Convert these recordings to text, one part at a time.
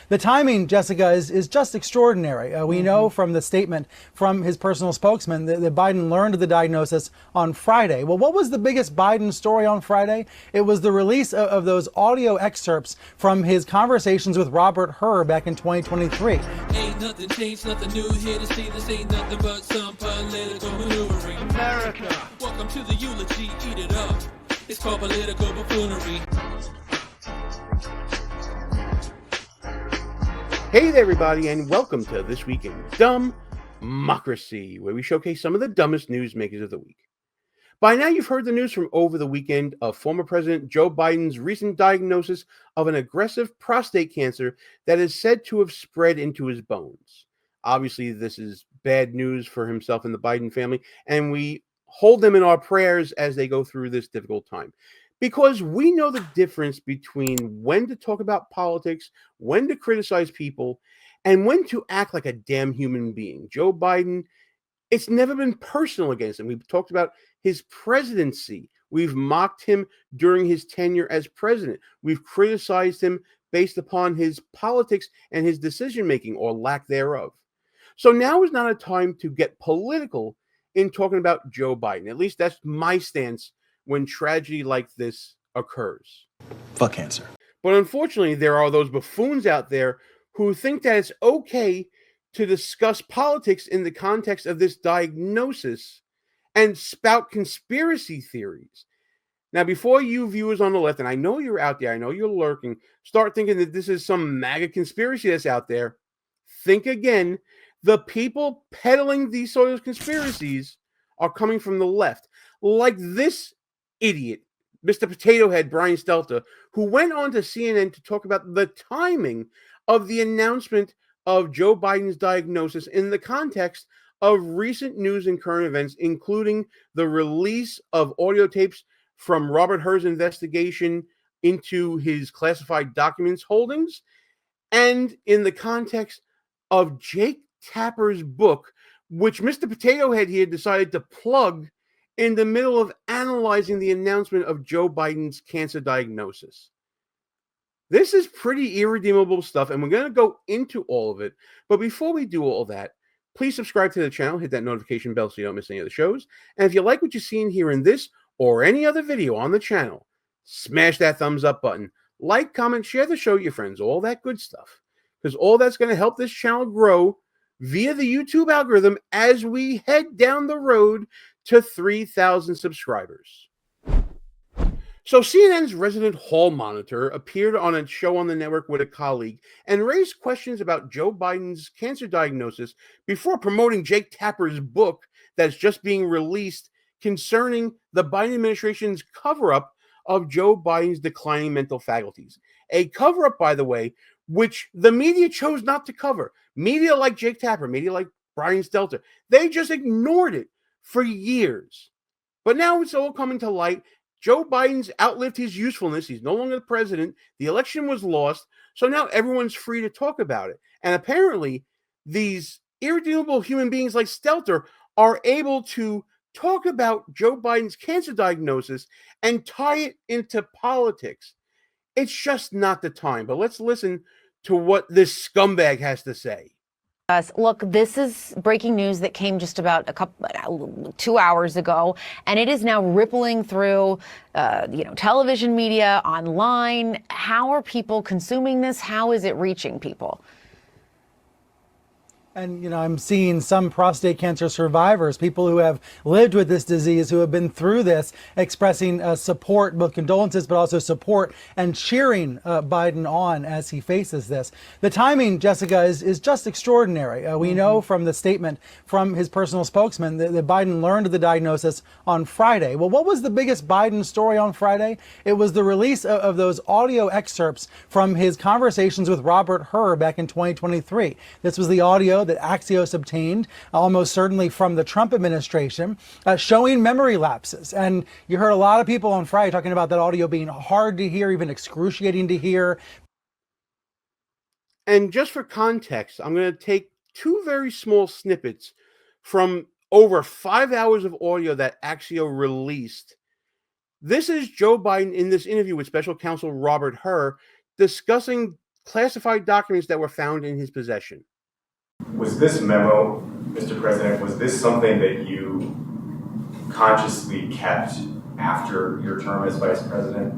The timing, Jessica, is just extraordinary. We know from the statement from his personal spokesman that Biden learned of the diagnosis on Friday. Well, what was the biggest Biden story on Friday? It was the release of those audio excerpts from his conversations with Robert Hur back in 2023. Ain't nothing changed, nothing new here to see. This ain't nothing but some political maneuvering. America, welcome to the eulogy, eat it up. It's called political buffoonery. Hey there, everybody, and welcome to This Week in DUMBmocracy, where we showcase some of the dumbest newsmakers of the week. By now, you've heard the news from over the weekend of former President Joe Biden's recent diagnosis of an aggressive prostate cancer that is said to have spread into his bones. Obviously, this is bad news for himself and the Biden family, and we hold them in our prayers as they go through this difficult time. Because we know the difference between when to talk about politics, when to criticize people, and when to act like a damn human being. Joe Biden, it's never been personal against him. We've talked about his presidency. We've mocked him during his tenure as president. We've criticized him based upon his politics and his decision-making or lack thereof. So now is not a time to get political in talking about Joe Biden. At least that's my stance when tragedy like this occurs. Fuck cancer. But unfortunately, there are those buffoons out there who think that it's okay to discuss politics in the context of this diagnosis and spout conspiracy theories. Now, before you viewers on the left, and I know you're out there, I know you're lurking, start thinking that this is some MAGA conspiracy that's out there, think again. The people peddling these sort of conspiracies are coming from the left, like this idiot, Mr. Potato Head Brian Stelter, who went on to CNN to talk about the timing of the announcement of Joe Biden's diagnosis in the context of recent news and current events, including the release of audio tapes from Robert Hur's investigation into his classified documents holdings, and in the context of Jake Tapper's book, which Mr. Potato Head here decided to plug in the middle of analyzing the announcement of Joe Biden's cancer diagnosis. This is pretty irredeemable stuff, and we're going to go into all of it. But before we do all that, please subscribe to the channel, hit that notification bell so you don't miss any of the shows. And if you like what you see here in this or any other video on the channel, smash that thumbs up button. Like, comment, share the show with your friends, all that good stuff. Because all that's going to help this channel grow via the YouTube algorithm as we head down the road to 3,000 subscribers. So CNN's resident hall monitor appeared on a show on the network with a colleague and raised questions about Joe Biden's cancer diagnosis before promoting Jake Tapper's book that's just being released concerning the Biden administration's cover-up of Joe Biden's declining mental faculties. A cover-up, by the way, which the media chose not to cover. Media like Jake Tapper, media like Brian Stelter, they just ignored it for years. But now it's all coming to light. Joe Biden's outlived his usefulness. He's no longer the president. The election was lost. So now everyone's free to talk about it. And apparently, these irredeemable human beings like Stelter are able to talk about Joe Biden's cancer diagnosis and tie it into politics. It's just not the time. But let's listen to what this scumbag has to say. Look, this is breaking news that came just about 2 hours ago, and it is now rippling through, television media, online. How are people consuming this? How is it reaching people? And, I'm seeing some prostate cancer survivors, people who have lived with this disease, who have been through this, expressing support, both condolences, but also support and cheering Biden on as he faces this. The timing, Jessica, is just extraordinary. We know from the statement from his personal spokesman that Biden learned of the diagnosis on Friday. Well, what was the biggest Biden story on Friday? It was the release of those audio excerpts from his conversations with Robert Hur back in 2023. This was the audio that Axios obtained, almost certainly from the Trump administration, showing memory lapses. And you heard a lot of people on Friday talking about that audio being hard to hear, even excruciating to hear. And just for context, I'm going to take two very small snippets from over 5 hours of audio that Axios released. This is Joe Biden in this interview with Special Counsel Robert Hur discussing classified documents that were found in his possession. Was this memo, Mr. President, was this something that you consciously kept after your term as Vice President?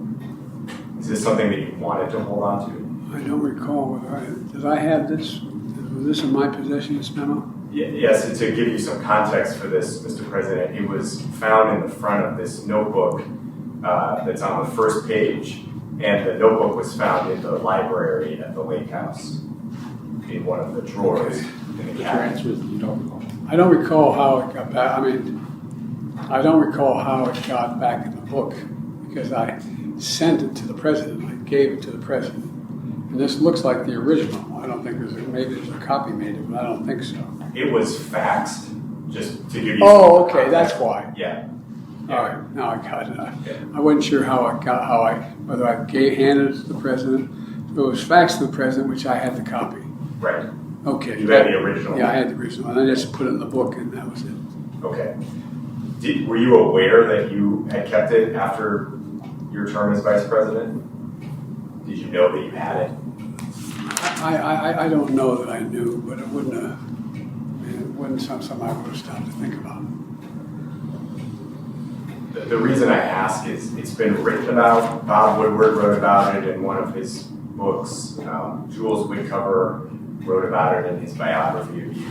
Is this something that you wanted to hold on to? I don't recall whether did I have this? Was this in my possession, this memo? Yes, to give you some context for this, Mr. President, it was found in the front of this notebook that's on the first page, and the notebook was found in the library at the Lake House in one of the drawers in the cabinet. You don't recall? I don't recall how it got back. I mean, I don't recall how it got back in the book because I sent it to the president. I gave it to the president. And this looks like the original. I don't think maybe there's a copy made of it, but I don't think so. It was faxed, just to give you Oh, some okay, context. that's why. Yeah. All right, now I got it. Yeah. I wasn't sure whether I handed it to the president. It was faxed to the president, which I had the copy. Right. Okay. You had the original? Yeah, I had the original, and I just put it in the book, and that was it. Okay. Were you aware that you had kept it after your term as Vice President? Did you know that you had it? I don't know that I knew, but it wasn't something I would have stopped to think about. The reason I ask is it's been written about. Bob Woodward wrote about it in one of his books. Jules Whitcover wrote about it in his biography of you.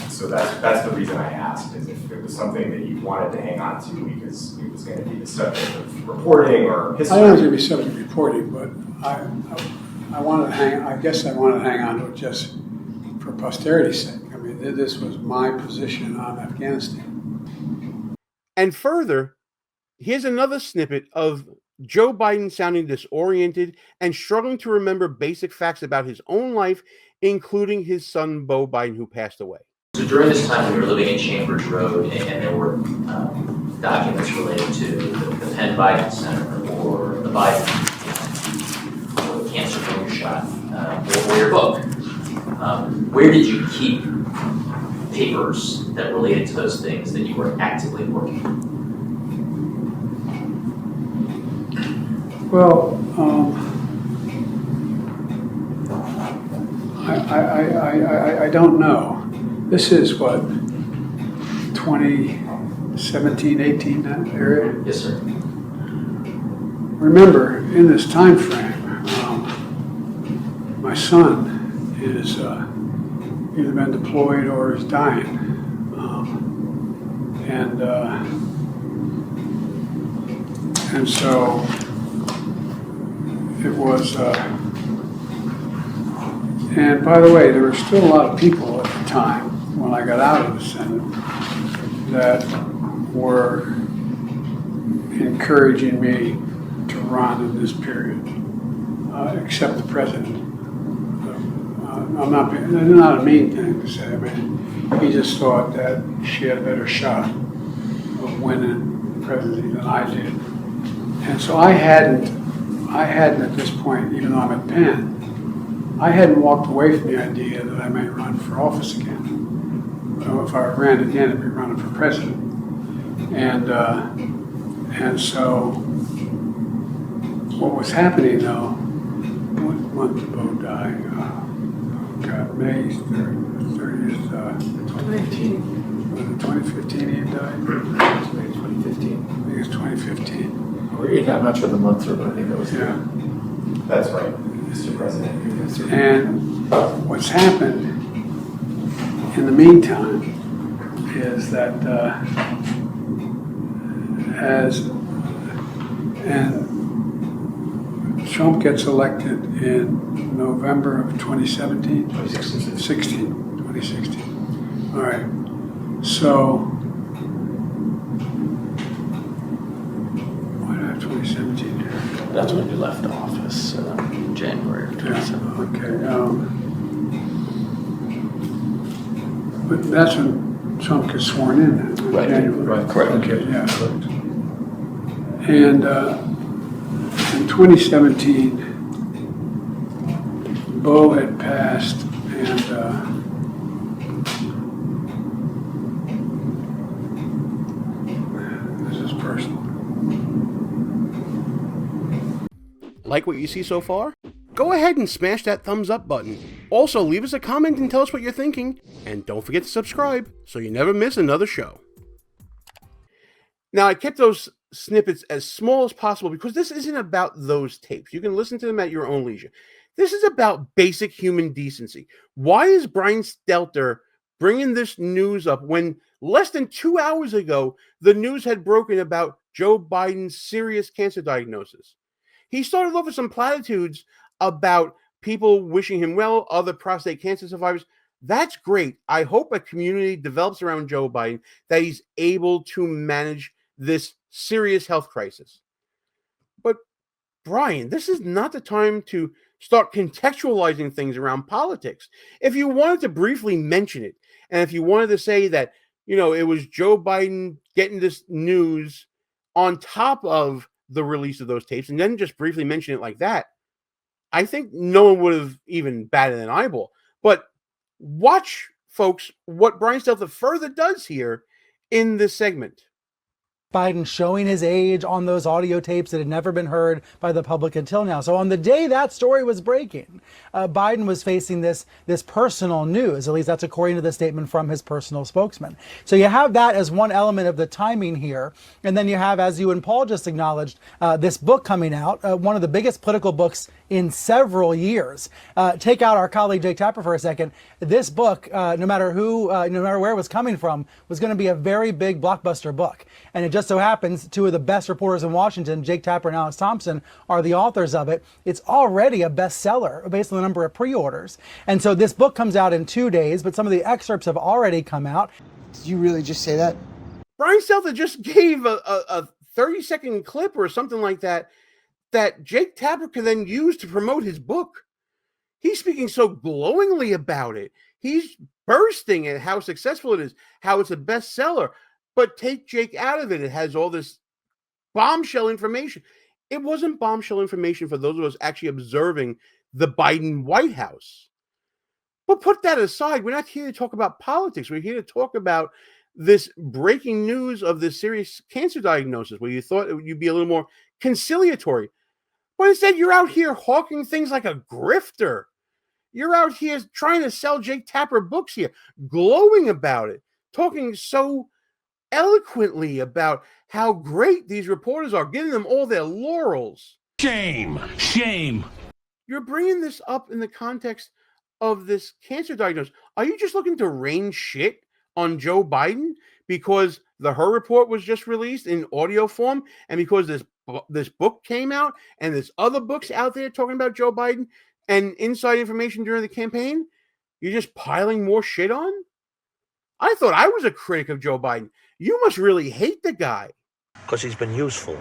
So that's the reason I asked, is if it was something that you wanted to hang on to because it was going to be the subject of reporting or history. I don't want it to be subject to reporting, but I wanted to hang. I guess I wanted to hang on to it just for posterity's sake. I mean, this was my position on Afghanistan. And further, here's another snippet of Joe Biden sounding disoriented and struggling to remember basic facts about his own life, including his son, Beau Biden, who passed away. So during this time, we were living in Chambers Road, and there were documents related to the Penn Biden Center or the Biden, or the cancer from your shot, or your book. Where did you keep papers that related to those things that you were actively working on? Well, I don't know. This is what, 2017, 18, that area? Yes, sir. Remember, in this time frame, my son is either been deployed or is dying. And so it was, and by the way, there were still a lot of people at the time when I got out of the Senate that were encouraging me to run in this period, except the president. They're not a mean thing to say. I mean, he just thought that she had a better shot of winning the presidency than I did. And so I hadn't at this point, even though I'm at Penn, I hadn't walked away from the idea that I might run for office again. If I ran again, I'd be running for president. And so what was happening though, what month did Beau die? May 30th, 2018. was it 2015 he had died? 2015. I think it's 2015. I'm not sure the months are, but I think that was Yeah. That's right, Mr. President. And what's happened in the meantime is that Trump gets elected in November of 2017? 2016. All right. So, why do I have 2017 here? That's when you left office, in January of 2017. Okay. But that's when Trump gets sworn in, then, Right. January. Right. Correct. Okay. Yeah. And in 2017, Beau had passed, and this is personal. Like what you see so far? go ahead and smash that thumbs up button. Also, leave us a comment and tell us what you're thinking. And don't forget to subscribe so you never miss another show. Now, I kept those snippets as small as possible because this isn't about those tapes. You can listen to them at your own leisure. This is about basic human decency. Why is Brian Stelter bringing this news up when less than 2 hours ago, the news had broken about Joe Biden's serious cancer diagnosis? He started off with some platitudes about people wishing him well, other prostate cancer survivors. That's great. I hope a community develops around Joe Biden that he's able to manage this serious health crisis. But Brian, this is not the time to start contextualizing things around politics. If you wanted to briefly mention it, and if you wanted to say that, it was Joe Biden getting this news on top of the release of those tapes, and then just briefly mention it like that, I think no one would have even batted an eyeball. But watch, folks, what Brian Stelter further does here in this segment. Biden showing his age on those audio tapes that had never been heard by the public until now. So on the day that story was breaking, Biden was facing this personal news. At least that's according to the statement from his personal spokesman. So you have that as one element of the timing here. And then you have, as you and Paul just acknowledged, this book coming out, one of the biggest political books in several years. Take out our colleague Jake Tapper for a second. This book, no matter where it was coming from, was going to be a very big blockbuster book. And it just so happens two of the best reporters in Washington, Jake Tapper and Alex Thompson, are the authors of it. It's already a bestseller based on the number of pre-orders. And so this book comes out in 2 days, but some of the excerpts have already come out. Did you really just say that? Brian Stelter just gave a 30-second clip or something like that Jake Tapper can then use to promote his book. He's speaking so glowingly about it. He's bursting at how successful it is, how it's a bestseller. But take Jake out of it. It has all this bombshell information. It wasn't bombshell information for those of us actually observing the Biden White House. But put that aside. We're not here to talk about politics. We're here to talk about this breaking news of this serious cancer diagnosis where you thought you'd be a little more conciliatory. But instead, you're out here hawking things like a grifter. You're out here trying to sell Jake Tapper books here, glowing about it, talking so eloquently about how great these reporters are, giving them all their laurels. Shame. Shame. You're bringing this up in the context of this cancer diagnosis. Are you just looking to rain shit on Joe Biden because the Hur report was just released in audio form and because this book came out and there's other books out there talking about Joe Biden and inside information during the campaign? You're just piling more shit on? I thought I was a critic of Joe Biden. You must really hate the guy. Because he's been useful.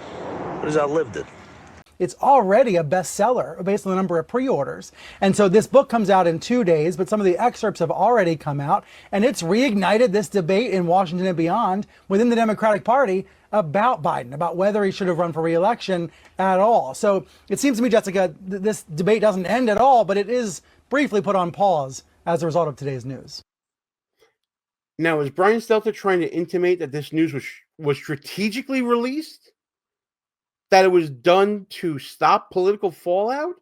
But he's outlived it. It's already a bestseller based on the number of pre-orders. And so this book comes out in 2 days, but some of the excerpts have already come out, and it's reignited this debate in Washington and beyond within the Democratic Party about Biden, about whether he should have run for re-election at all. So it seems to me, Jessica, this debate doesn't end at all, but it is briefly put on pause as a result of today's news. Now, is Brian Stelter trying to intimate that this news was strategically released? That it was done to stop political fallout?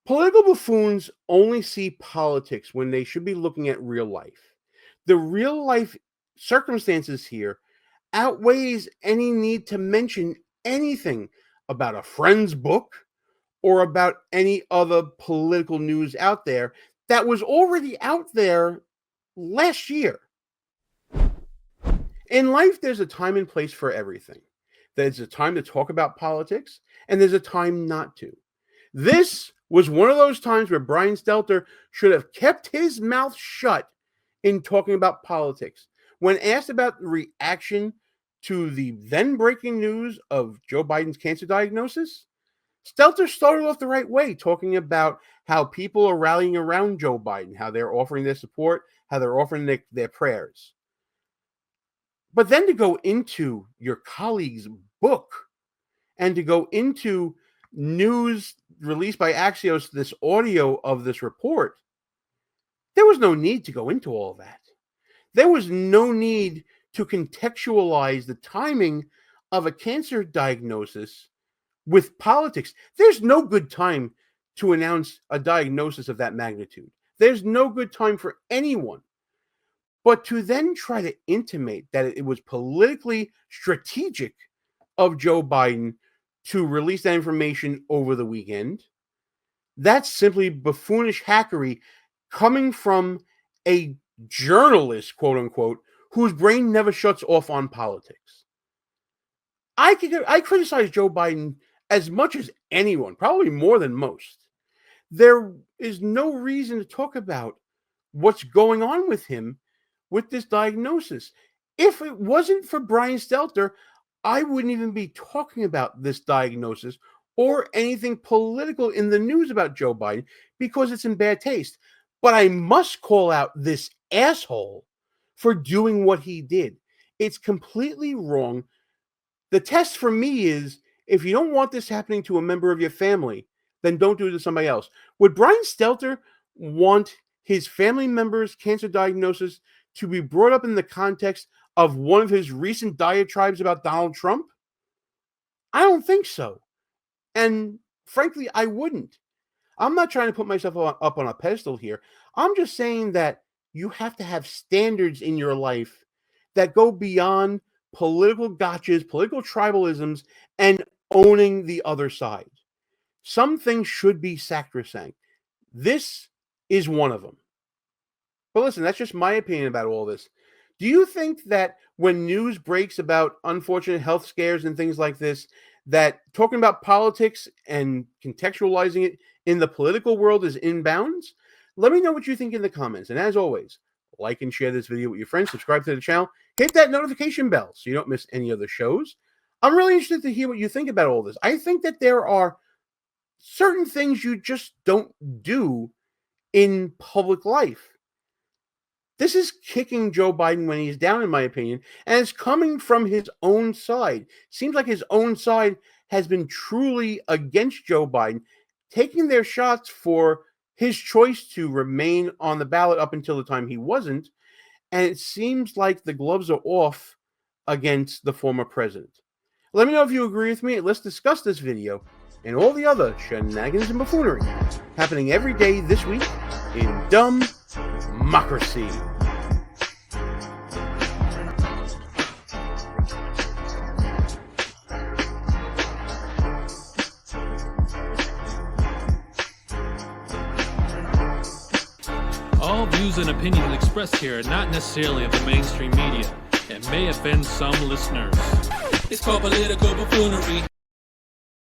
Political buffoons only see politics when they should be looking at real life. The real life circumstances here outweighs any need to mention anything about a friend's book or about any other political news out there that was already out there last year. In life, there's a time and place for everything. There's a time to talk about politics, and there's a time not to. This was one of those times where Brian Stelter should have kept his mouth shut in talking about politics. When asked about the reaction to the then breaking news of Joe Biden's cancer diagnosis, Stelter started off the right way, talking about how people are rallying around Joe Biden, how they're offering their support, how they're offering their prayers. But then to go into your colleague's book and to go into news released by Axios, this audio of this report, there was no need to go into all that. There was no need to contextualize the timing of a cancer diagnosis with politics. There's no good time to announce a diagnosis of that magnitude. There's no good time for anyone. But to then try to intimate that it was politically strategic of Joe Biden to release that information over the weekend, that's simply buffoonish hackery coming from a journalist, quote unquote, whose brain never shuts off on politics. I criticize Joe Biden as much as anyone, probably more than most. There is no reason to talk about what's going on with him with this diagnosis. If it wasn't for Brian Stelter, I wouldn't even be talking about this diagnosis or anything political in the news about Joe Biden because it's in bad taste. But I must call out this asshole for doing what he did. It's completely wrong. The test for me is, if you don't want this happening to a member of your family, then don't do it to somebody else. Would Brian Stelter want his family member's cancer diagnosis to be brought up in the context of one of his recent diatribes about Donald Trump? I don't think so. And frankly, I wouldn't. I'm not trying to put myself up on a pedestal here. I'm just saying that you have to have standards in your life that go beyond political gotchas, political tribalisms, and owning the other side. Some things should be sacrosanct. This is one of them. But listen, that's just my opinion about all this. Do you think that when news breaks about unfortunate health scares and things like this, that talking about politics and contextualizing it in the political world is inbounds? Let me know what you think in the comments. And as always, like and share this video with your friends, subscribe to the channel, hit that notification bell so you don't miss any other shows. I'm really interested to hear what you think about all this. I think that there are certain things you just don't do in public life. This is kicking Joe Biden when he's down, in my opinion, and it's coming from his own side. Seems like his own side has been truly against Joe Biden, taking their shots for his choice to remain on the ballot up until the time he wasn't, and it seems like the gloves are off against the former president. Let me know if you agree with me. Let's discuss this video and all the other shenanigans and buffoonery happening every day this week in DUMBmocracy. All views and opinions expressed here are not necessarily of the mainstream media and may offend some listeners. It's called political buffoonery.